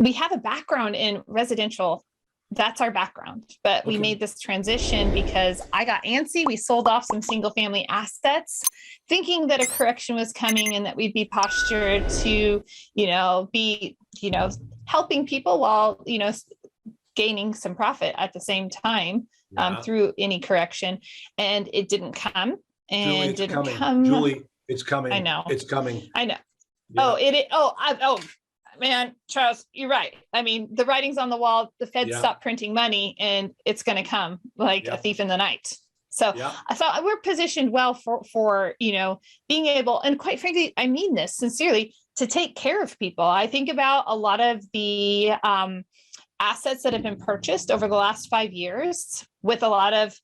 we have a background in residential. That's our background, but we made this transition because I got antsy. We sold off some single family assets thinking that a correction was coming and that we'd be postured to, be, helping people while, gaining some profit at the same time through any correction. And it didn't come. And Julie, it's coming. I know. It's coming. I know. Yeah. Man, Charles, you're right. I mean, the writing's on the wall. The Fed stopped printing money, and it's going to come like a thief in the night. So I thought we're positioned well for being able, and quite frankly, I mean this sincerely, to take care of people. I think about a lot of the assets that have been purchased over the last 5 years with a lot of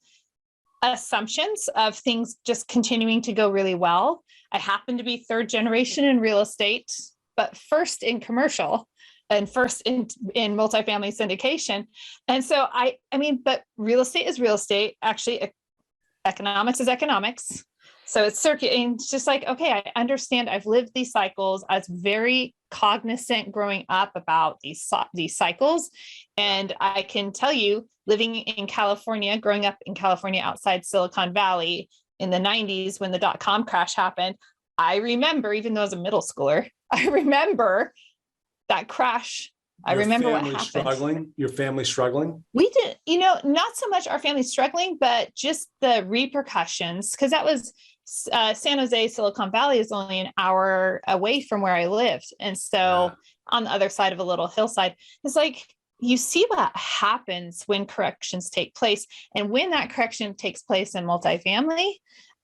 assumptions of things just continuing to go really well. I happen to be third generation in real estate, but first in commercial and first in multifamily syndication. And so but real estate is real estate. Actually, economics is economics. So it's circuiting. It's just like, okay, I understand. I've lived these cycles. I was very cognizant growing up about these cycles. And I can tell you, living in California, growing up in California outside Silicon Valley in the 90s when the dot-com crash happened, I remember, even though I was a middle schooler, I remember that crash. I remember what happened. Your family struggling? We did, not so much our family struggling, but just the repercussions, because that was San Jose, Silicon Valley is only an hour away from where I lived. And so on the other side of a little hillside, it's like, you see what happens when corrections take place. And when that correction takes place in multifamily,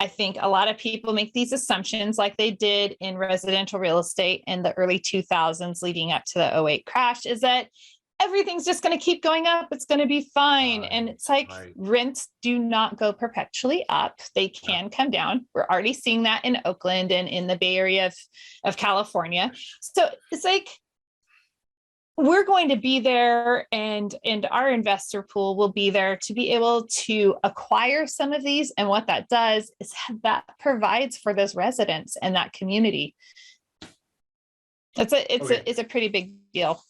I think a lot of people make these assumptions like they did in residential real estate in the early 2000s leading up to the '08 crash, is that everything's just going to keep going up. It's going to be fine. And it's like rents do not go perpetually up. They can come down. We're already seeing that in Oakland and in the Bay Area of California. So it's like, we're going to be there and our investor pool will be there to be able to acquire some of these. And what that does is that provides for those residents and that community. It's a pretty big deal.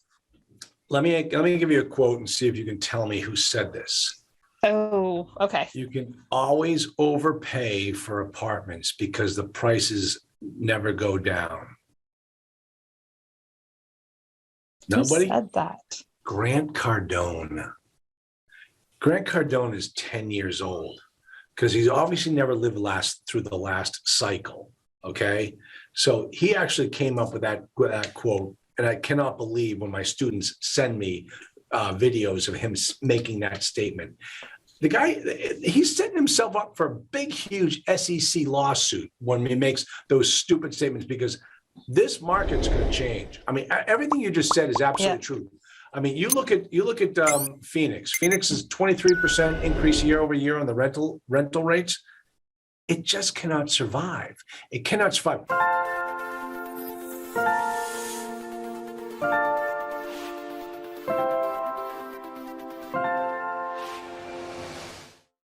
Let me give you a quote and see if you can tell me who said this. Oh, okay. You can always overpay for apartments because the prices never go down. Nobody said that. Grant Cardone. Grant Cardone is 10 years old because he's obviously never lived through the last cycle. Okay. So he actually came up with that quote. And I cannot believe when my students send me videos of him making that statement. The guy, he's setting himself up for a big, huge SEC lawsuit when he makes those stupid statements, because this market's going to change. I mean, everything you just said is absolutely true. I mean, you look at Phoenix. Phoenix is 23% increase year over year on the rental rates. It just cannot survive. It cannot survive.